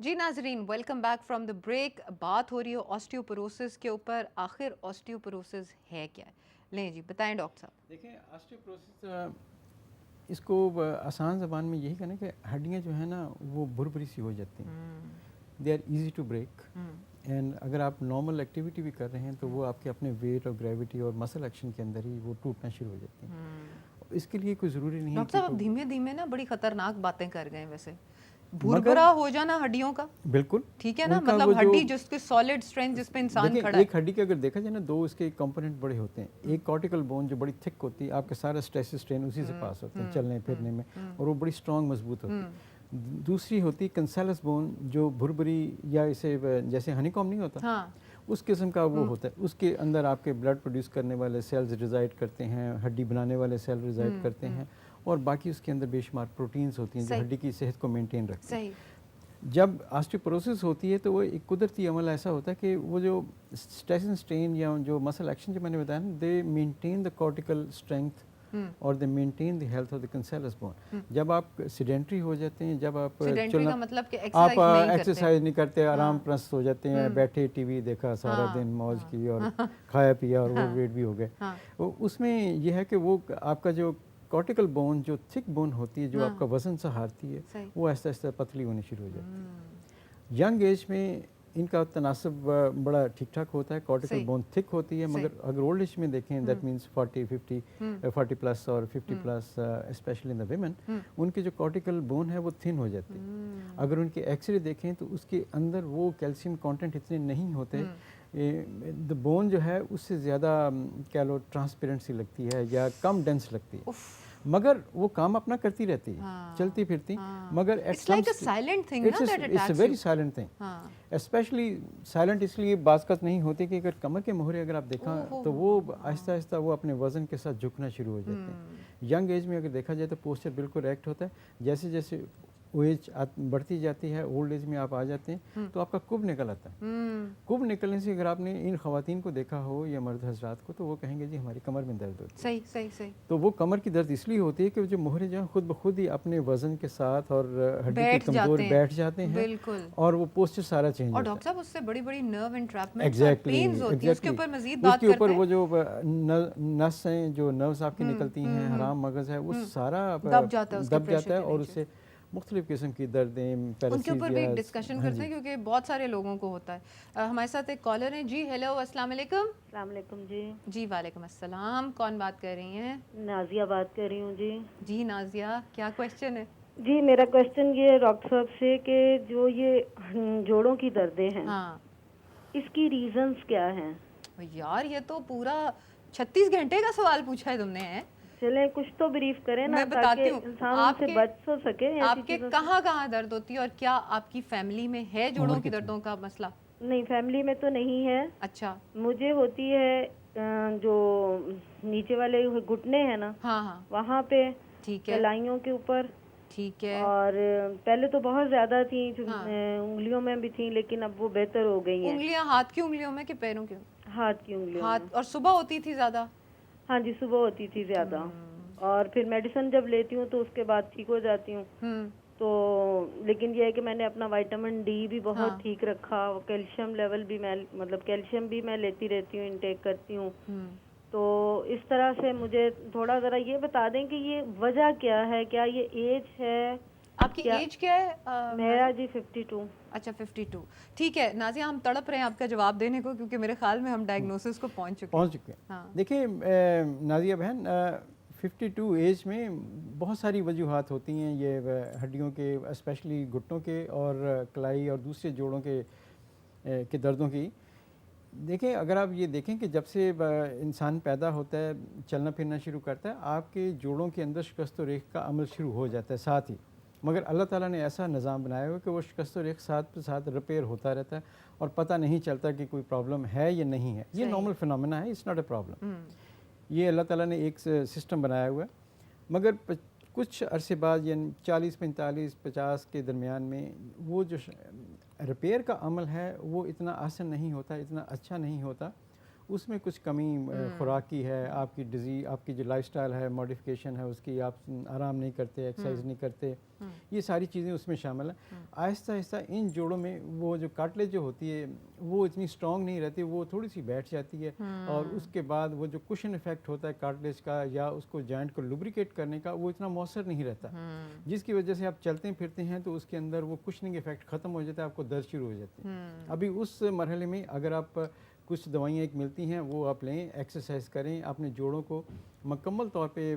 जी नाजरीन, welcome back from the break. बात हो रही है ऑस्टियोपोरोसिस के ऊपर। आखिर ऑस्टियोपोरोसिस है क्या है? लें जी, बताएं डॉक्टर साहब। देखें, ऑस्टियोपोरोसिस इसको आसान ज़बान में यही कहना कि हड्डियाँ जो है ना वो भुरभुरी सी हो जाती हैं, they are easy to break. And अगर आप नॉर्मल एक्टिविटी भी कर रहे हैं तो वो आपके अपने वेट और ग्रेविटी और मसल एक्शन के अंदर ही वो टूटना शुरू हो जाती हैं। इसके लिए कोई ज़रूरी नहीं है डॉक्टर कि साहब, आप धीमे धीमे ना बड़ी खतरनाक बातें कर गए। वैसे मगर भुरभुरा हो जाना हड्डियों का, बिल्कुल ठीक है ना? उनका मतलब वो जो हड्डी जिसके सॉलिड स्ट्रेंथ जिस पे इंसान देखें, खड़ा है। एक हड्डी के अगर देखा जाए ना दो इसके कंपोनेंट बड़े होते हैं। एक कॉर्टिकल बोन जो बड़ी थिक होती है, आपके सारा स्ट्रेस स्ट्रेन उसी से पास होते हैं चलने फिरने में, और वो बड़ी स्ट्रॉन्ग मजबूत होती है। दूसरी होती है कैंसलस बोन जो भुरभुरी या इसे जैसे हनीकॉम नहीं होता, हाँ। उस किस्म का वो होता है। उसके अंदर आपके ब्लड प्रोड्यूस करने वाले सेल्स रिजाइड करते हैं, हड्डी बनाने वाले सेल रिजाइड करते हैं, और बाकी उसके अंदर बेशुमार प्रोटीन्स होती हैं जो हड्डी की सेहत को मेंटेन रखती हैं। जब ऑस्टियोपोरोसिस होती है तो वो एक कुदरती अमल ऐसा होता है कि वो जो स्ट्रेस एंड स्ट्रेन या जो मसल एक्शन जो मैंने बताया ना, they maintain the cortical strength और they maintain the health of the cancellous bone. जब आप सीडेंट्री हो जाते हैं, जब आप चलना, मतलब कि आप एक्सरसाइज नहीं करते, आराम प्रस्त हो जाते हैं, बैठे टीवी देखा सारा दिन, मौज की और खाया पिया और वो वेट भी हो गए, उसमें यह है कि वो आपका जो कॉर्टिकल बोन जो थिक बोन होती है जो आपका वजन सहारती है, वो ऐसा ऐसा पतली होनी शुरू हो जाती है। यंग एज में इनका तनासब बड़ा ठीक ठाक होता है, कॉर्टिकल बोन थिक होती है, मगर अगर ओल्ड एज में देखें, दैट मीन्स 40 प्लस और 50 plus, specially in the women, उनकी जो कॉर्टिकल बोन है वो थिन हो जाती है। अगर उनके एक्सरे देखें तो उसके अंदर वो कैल्शियम कंटेंट इतने नहीं होते, द बोन जो है उससे ज़्यादा कह लो ट्रांसपेरेंट सी लगती है या कम डेंस लगती है, मगर वो काम अपना करती रहती है, चलती फिरती, मगर it's like a silent thing ना, that it's a very silent thing. Especially silent इसलिए बाज़ नहीं होती कि अगर कमर के मोहरे अगर आप देखा तो वो आहिस्ता आहिस्ता वो अपने वज़न के साथ झुकना शुरू हो जाते हैं। यंग एज में अगर देखा जाए तो पोस्चर बिल्कुल करेक्ट होता है। जैसे जैसे एज बढ़ती जाती है, ओल्ड एज में आप आ जाते हैं तो आपका कुब निकल आता है। कुब निकलने से अगर आपने इन ख़वातीन को देखा हो या मर्द हजरात को, तो वो कहेंगे जी हमारी कमर में दर्द होती है। सही सही सही। तो वो कमर की दर्द इसलिए होती है कि जो मोहरे जो खुद ब खुद ही अपने वजन के साथ और हड्डी के कमजोर बैठ जाते हैं, बिल्कुल, और वो पोस्चर सारा चेंज होता है। और डॉक्टर साहब उससे बड़ी बड़ी नर्व एंट्रैपमेंट्स और पेन्स होती है। उसके ऊपर मजीद बात उसके ऊपर वो जो नस हैं, जो नर्व्स आपकी निकलती हैं, हराम मगज़ है, वो सारा दब जाता है और उससे मुख्तलिफ किस्म की दर्दें, उनके ऊपर भी डिस्कशन करते हैं क्योंकि बहुत सारे लोगों को होता है। हमारे साथ एक कॉलर है जी। हेलो, अस्सलाम वालेकुम। अस्सलाम वालेकुम जी। जी वालेकुम अस्सलाम। कौन बात कर रही हैं? नाजिया बात कर रही हूँ जी। जी नाजिया, क्या क्वेश्चन है? जी मेरा क्वेश्चन ये है डॉक्टर साहब से कि जो ये जोड़ों की दर्दें हैं, हाँ, इसकी रीजंस क्या हैं? यार ये तो पूरा 36 घंटे का सवाल पूछा है तुमने है। चलें कुछ तो ब्रीफ करें ना, मैं बताती हूँ। इंसान उनसे बच तो सके। आपके कहाँ कहाँ दर्द होती है, और क्या आपकी फैमिली में है जोड़ों की दर्दों का मसला? नहीं, फैमिली में तो नहीं है। अच्छा। मुझे होती है जो नीचे वाले घुटने हैं ना, हाँ हाँ, वहाँ पे, ठीक है, कलाइयों के ऊपर, ठीक है, और पहले तो बहुत ज्यादा थी, उंगलियों में भी थी, लेकिन अब वो बेहतर हो गई हैं। उंगलियां हाथ की उंगलियों में कि पैरों की? हाथ की उंगलियों में। हाथ। और सुबह होती थी ज्यादा? हाँ जी, सुबह होती थी ज्यादा, और फिर मेडिसिन जब लेती हूँ तो उसके बाद ठीक हो जाती हूँ। तो लेकिन ये है कि मैंने अपना विटामिन डी भी बहुत ठीक रखा, कैल्शियम लेवल भी मैं, मतलब कैल्शियम भी मैं लेती रहती हूँ, इनटेक करती हूँ। तो इस तरह से मुझे थोड़ा ज़रा ये बता दें कि ये वजह क्या है, क्या ये एज है? आपकी एज क्या है? मेरा जी 52। अच्छा 52, ठीक है नाजिया, हम तड़प रहे हैं आपका जवाब देने को क्योंकि मेरे ख्याल में हम डायग्नोसिस को पहुंच चुके हैं। हाँ। देखिए नाजिया बहन, 52 एज में बहुत सारी वजूहात होती हैं ये हड्डियों के, स्पेशली घुटनों के और कलाई और दूसरे जोड़ों के दर्दों की। देखें, अगर आप ये देखें कि जब से इंसान पैदा होता है, चलना फिरना शुरू करता है, आपके जोड़ों के अंदर शिकस्त व रेख का अमल शुरू हो जाता है साथ ही, मगर अल्लाह ताला ने ऐसा निज़ाम बनाया हुआ कि वो शिकस्त व रेख साथ साथ रिपेयर होता रहता है और पता नहीं चलता कि कोई प्रॉब्लम है या नहीं है। ये नॉर्मल फिनोमेना है, इट्स नॉट अ प्रॉब्लम। ये अल्लाह ताला ने एक सिस्टम बनाया हुआ है। मगर कुछ अरसे बाद, यानी 40, 45, 50 के दरमियान में वो जो रिपेयर का अमल है वो इतना आसान नहीं होता, इतना अच्छा नहीं होता। اس میں کچھ کمی خوراک کی ہے، آپ کی جو لائف سٹائل ہے، ماڈیفکیشن ہے اس کی، آپ آرام نہیں کرتے، ایکسرسائز نہیں کرتے، یہ ساری چیزیں اس میں شامل ہیں۔ آہستہ آہستہ ان جوڑوں میں وہ جو کارٹلیج جو ہوتی ہے وہ اتنی اسٹرانگ نہیں رہتی، وہ تھوڑی سی بیٹھ جاتی ہے، اور اس کے بعد وہ جو کشن افیکٹ ہوتا ہے کارٹلیج کا یا اس کو جوائنٹ کو لوبریکیٹ کرنے کا، وہ اتنا مؤثر نہیں رہتا، جس کی وجہ سے آپ چلتے پھرتے ہیں تو اس کے اندر وہ کشننگ افیکٹ ختم ہو جاتا ہے، آپ کو درد شروع ہو جاتی ہے۔ ابھی اس مرحلے میں اگر آپ کچھ دوائیاں ایک ملتی ہیں وہ آپ لیں، ایکسرسائز کریں، اپنے جوڑوں کو مکمل طور پہ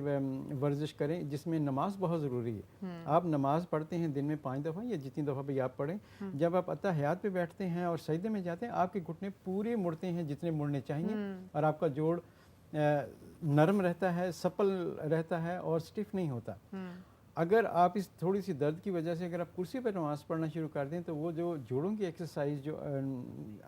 ورزش کریں، جس میں نماز بہت ضروری ہے۔ آپ نماز پڑھتے ہیں دن میں 5 دفعہ یا جتنی دفعہ بھی آپ پڑھیں، جب آپ اتحیات پہ بیٹھتے ہیں اور سجدے میں جاتے ہیں، آپ کے گھٹنے پورے مڑتے ہیں جتنے مڑنے چاہیے، اور آپ کا جوڑ نرم رہتا ہے، سپل رہتا ہے اور سٹف نہیں ہوتا۔ اگر آپ اس تھوڑی سی درد کی وجہ سے اگر آپ کرسی پر نماز پڑھنا شروع کر دیں تو وہ جو جوڑوں کی ایکسرسائز جو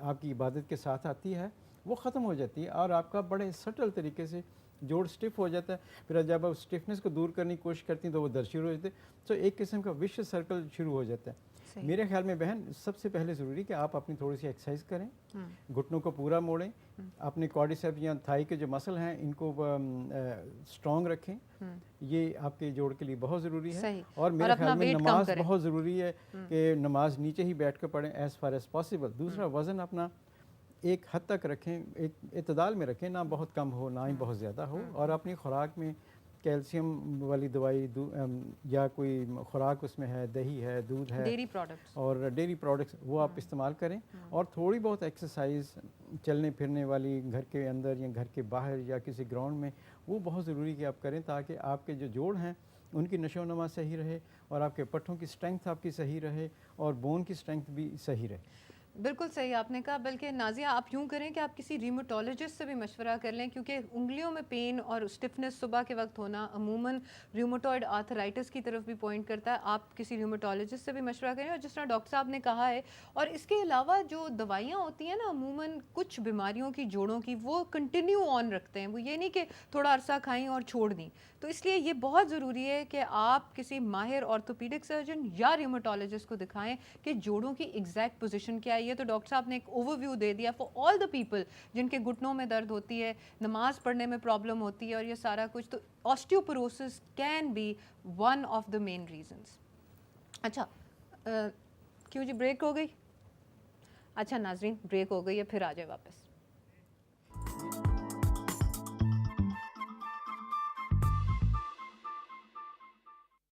آپ کی عبادت کے ساتھ آتی ہے وہ ختم ہو جاتی ہے، اور آپ کا بڑے سٹل طریقے سے جوڑ سٹف ہو جاتا ہے۔ پھر جب آپ سٹفنس کو دور کرنے کی کوشش کرتی ہیں تو وہ درد شروع ہو جاتے ہیں، تو ایک قسم کا وش سرکل شروع ہو جاتا ہے۔ میرے خیال میں بہن سب سے پہلے ضروری کہ آپ اپنی تھوڑی سی ایکسرسائز کریں، گھٹنوں کو پورا موڑیں، اپنے کوڈیسیپس یا تھائی کے جو مسل ہیں ان کو اسٹرانگ رکھیں، یہ آپ کے جوڑ کے لیے بہت ضروری ہے۔ اور میرے خیال میں نماز بہت ضروری ہے کہ نماز نیچے ہی بیٹھ کر پڑھیں ایز فار ایز پاسبل۔ دوسرا، وزن اپنا ایک حد تک رکھیں، ایک اعتدال میں رکھیں، نہ بہت کم ہو نہ ہی بہت زیادہ ہو، اور اپنی خوراک میں کیلشیم والی دوائی یا کوئی خوراک اس میں ہے، دہی ہے، دودھ ہے اور ڈیری پروڈکٹس، وہ آپ استعمال کریں، اور تھوڑی بہت ایکسرسائز چلنے پھرنے والی گھر کے اندر یا گھر کے باہر یا کسی گراؤنڈ میں، وہ بہت ضروری کہ آپ کریں، تاکہ آپ کے جو جوڑ ہیں ان کی نشو و نما صحیح رہے، اور آپ کے پٹھوں کی اسٹرینگتھ آپ کی صحیح رہے، اور بون کی اسٹرینگتھ بھی صحیح رہے۔ بالکل صحیح آپ نے کہا، بلکہ نازیہ آپ یوں کریں کہ آپ کسی ریومیٹولوجسٹ سے بھی مشورہ کر لیں، کیونکہ انگلیوں میں پین اور اسٹفنس صبح کے وقت ہونا عموماً ریومیٹوئڈ آرتھرائٹس کی طرف بھی پوائنٹ کرتا ہے۔ آپ کسی ریومیٹولوجسٹ سے بھی مشورہ کریں، اور جس طرح ڈاکٹر صاحب نے کہا ہے، اور اس کے علاوہ جو دوائیاں ہوتی ہیں نا عموماً کچھ بیماریوں کی جوڑوں کی، وہ کنٹینیو آن رکھتے ہیں، وہ یہ نہیں کہ تھوڑا عرصہ کھائیں اور چھوڑ دیں، تو اس لیے یہ بہت ضروری ہے کہ آپ کسی ماہر آرتھوپیڈک سرجن یا ریومیٹولوجسٹ کو دکھائیں کہ جوڑوں کی ایگزیکٹ پوزیشن کیا ہے۔ یہ تو ڈاکٹر صاحب نے ایک اوور ویو دے دیا فار آل دا پیپل جن کے گھٹنوں میں درد ہوتی ہے، نماز پڑھنے میں پرابلم ہوتی ہے اور یہ سارا کچھ، تو osteoporosis can be one of the main reasons. اچھا کیوں جی بریک ہو گئی؟ اچھا ناظرین بریک ہو گئی ہے، پھر آ جائے واپس۔